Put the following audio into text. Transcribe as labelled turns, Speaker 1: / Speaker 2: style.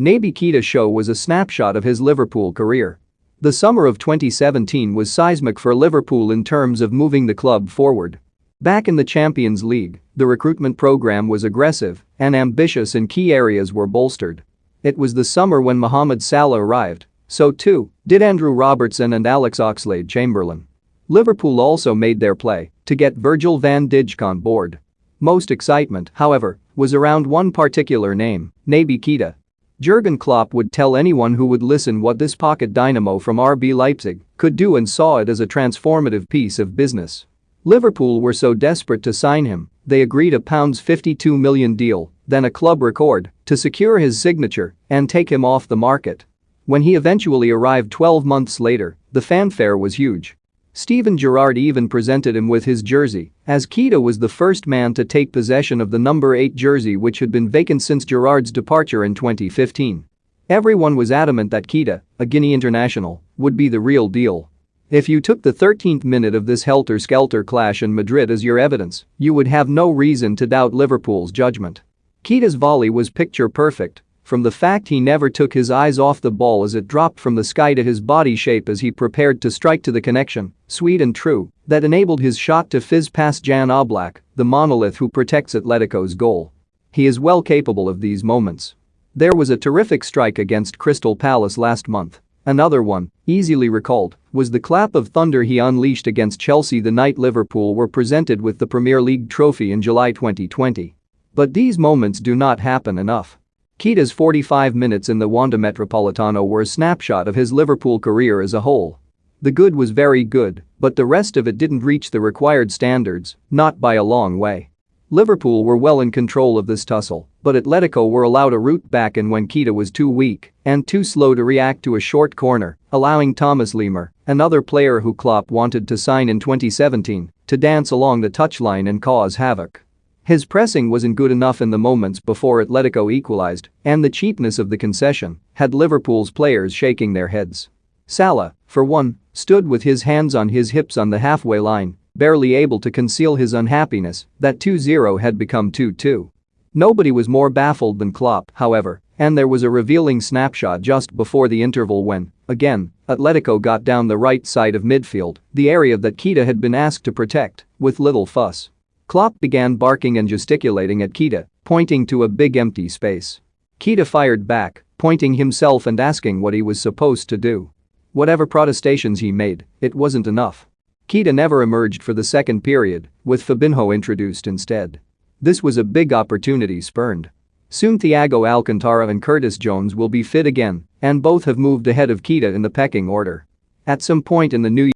Speaker 1: Naby Keita show was a snapshot of his Liverpool career. The summer of 2017 was seismic for Liverpool in terms of moving the club forward. Back in the Champions League, the recruitment program was aggressive and ambitious and key areas were bolstered. It was the summer when Mohamed Salah arrived, so too did Andrew Robertson and Alex Oxlade-Chamberlain. Liverpool also made their play to get Virgil van Dijk on board. Most excitement, however, was around one particular name, Naby Keita. Jurgen Klopp would tell anyone who would listen what this pocket dynamo from RB Leipzig could do and saw it as a transformative piece of business. Liverpool were so desperate to sign him, they agreed a £52 million deal, then a club record, to secure his signature and take him off the market. When he eventually arrived 12 months later, the fanfare was huge. Steven Gerrard even presented him with his jersey, as Keita was the first man to take possession of the number 8 jersey which had been vacant since Gerrard's departure in 2015. Everyone was adamant that Keita, a Guinea international, would be the real deal. If you took the 13th minute of this helter-skelter clash in Madrid as your evidence, you would have no reason to doubt Liverpool's judgment. Keita's volley was picture perfect, from the fact he never took his eyes off the ball as it dropped from the sky to his body shape as he prepared to strike to the connection, sweet and true, that enabled his shot to fizz past Jan Oblak, the monolith who protects Atletico's goal. He is well capable of these moments. There was a terrific strike against Crystal Palace last month. Another one, easily recalled, was the clap of thunder he unleashed against Chelsea the night Liverpool were presented with the Premier League trophy in July 2020. But these moments do not happen enough. Keita's 45 minutes in the Wanda Metropolitano were a snapshot of his Liverpool career as a whole. The good was very good, but the rest of it didn't reach the required standards, not by a long way. Liverpool were well in control of this tussle, but Atletico were allowed a route back in when Keita was too weak and too slow to react to a short corner, allowing Thomas Lemar, another player who Klopp wanted to sign in 2017, to dance along the touchline and cause havoc. His pressing wasn't good enough in the moments before Atletico equalized, and the cheapness of the concession had Liverpool's players shaking their heads. Salah, for one, stood with his hands on his hips on the halfway line, barely able to conceal his unhappiness that 2-0 had become 2-2. Nobody was more baffled than Klopp, however, and there was a revealing snapshot just before the interval when, again, Atletico got down the right side of midfield, the area that Keita had been asked to protect, with little fuss. Klopp began barking and gesticulating at Keita, pointing to a big empty space. Keita fired back, pointing himself and asking what he was supposed to do. Whatever protestations he made, it wasn't enough. Keita never emerged for the second period, with Fabinho introduced instead. This was a big opportunity spurned. Soon Thiago Alcantara and Curtis Jones will be fit again, and both have moved ahead of Keita in the pecking order. At some point in the new